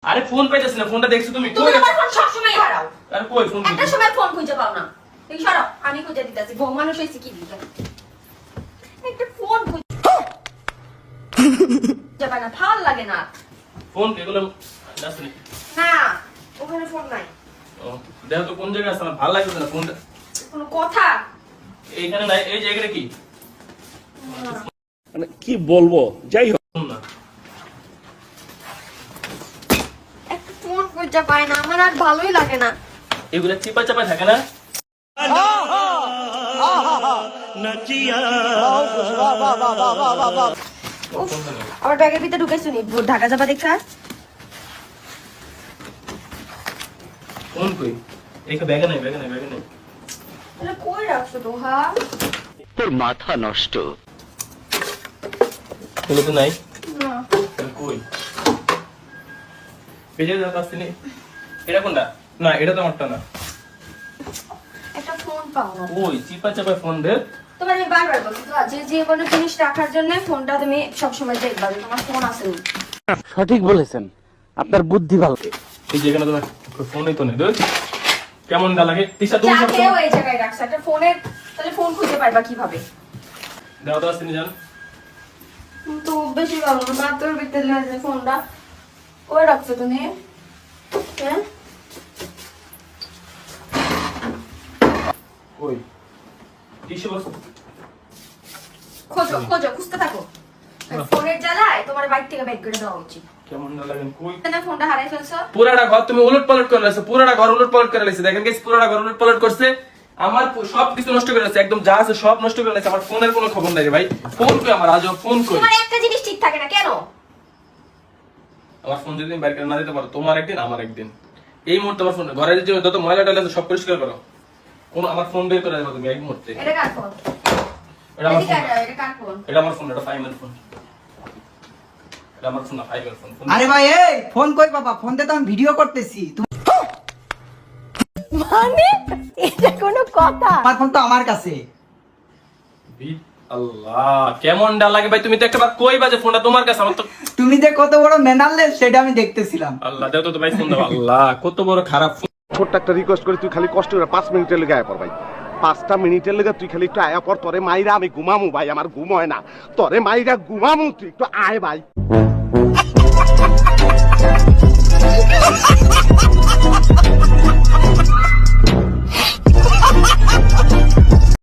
আরে ফোন পাইতেছ না, ফোনটা দেখছো তুমি? তুমি আমার ফোন সব সময় হারাও। আরে কই ফোন? একটা সময় ফোন খুঁজে পাও না। তুমি সরো, আমি খুঁজে দিতেছি। বউ মানুষ হইছে কি দিতে? একটা ফোন খুঁজে পাই না, ভাল লাগে না। ফোন এগুলো আছে নাকি? না, ওখানে ফোন নাই। ও দেখো তো কোন জায়গায় আছে, আমার ভালো লাগছে না ফোনটা। কোনো কথা? এইখানে নাই, এই জায়গাটা কি? মানে কি বলবো, যাই হোক ফোন না। একটা ফোন খুঁজে পাই না, আমার আর ভালোই লাগে না। এগুলা চিপা চাপা থাকে না? উফ, আমার ব্যাগের ভিতরে ঢুকেছো নি ঢাকা চাপা দেখা? ফোন কই? এইখানে ব্যাগে নাই, ব্যাগে নাই, ব্যাগে নাই। তাহলে কই রাখছো তোহা? তোর মাথা নষ্ট। এগুলো তো নাই। না, তাহলে কই? পেজে যাও কাছে নি। এটা কোনটা? না, এটা তো আমারটা না। একটা ফোন পাও না। ওই চিপা চাপা ফোন দে। তোমার আমি বারবার বলছি তো, যে কোনো জিনিস রাখার জন্য ফোনটা তুমি সবসময় দেখবা যে তোমার ফোন আছে নি। সঠিক বলেছেন, আপনার বুদ্ধি ভালো। এই যেখানে তোমার ফোনই তো নেই, দেখ কেমন গা লাগে। তিশা তুমি সব যাকেও এই জায়গায় রাখছো একটা ফোনের, তাহলে ফোন খুঁজে পাইবা কিভাবে? দাও তো আসতে নি জান। তো বেশি ভালো না, মাত্র ভিতরে আছে ফোনটা। কই রাখছো তুমি? হ্যাঁ, কই? Tissue box. খোঁজো খোঁজো, খুঁজতে থাকো। ফোনের জ্বালায় তোমার বাইক থেকে বের করে দেওয়া উচিত। কেমন গা লাগে কই? না, ফোনটা হারাই ফেলছো। পুরাটা ঘর তুমি উলটপালট করে লাইছো, পুরাটা ঘর উলটপালট করে লাইছো। দেখেন গাইস, পুরাটা ঘর উলটপালট করছে। আমার সব কিছু নষ্ট করে লাইছে, একদম যা আছে সব নষ্ট করে লাইছে। আমার ফোনের কোনো খবর নাই রে ভাই। ফোন কই আমার? আজও ফোন কই? তোমার একটা জিনিস ঠিক থাকে না কেন? আমার ফোন যদি তুমি বাইর করে না দিতে পারো, তোমার একদিন আমার একদিন। এই মুহূর্তে আমার ফোন ঘরের যে যত ময়লা টয়লা আছে সব পরিষ্কার করো। কোন আমার ফোন বের করে দেবো তুমি এক মুহূর্তে। এটা কার ফোন? এটা আমার এদিকে ফোন। আয়, এটা কার ফোন? এটা আমার ফোন, এটা ফাইমের ফোন। এটা আমার ফোন না, ফাইমের ফোন। আরে ভাই এই ফোন কই বাবা, ফোন দিয়ে তো আমি ভিডিও করতেছি। মানে এটা কোনো কথা? আমার ফোন তো আমার কাছে। আল্লাহ কেমন ডা লাগে ভাই। তুমি তো একবার কই বাজে ফোনটা তোমার কাছে, আমার তো তুমি যে কত বড় ম্যানারলেস সেটা আমি দেখতেছিলাম। আল্লাহ দাও তো ভাই ফোন দাও। আল্লাহ কত বড় খারাপ ফোন। ছোট্ট একটা রিকোয়েস্ট করি, তুই খালি কষ্ট করে 5 মিনিটের লেগে আয়া পর ভাই। 5টা মিনিটের লেগে তুই খালি একটু আয়া পর, তোরে মাইরা আমি ঘুমামু ভাই, আমার ঘুম হয় না। তোরে মাইরা ঘুমামু, তুই একটু আয় ভাই।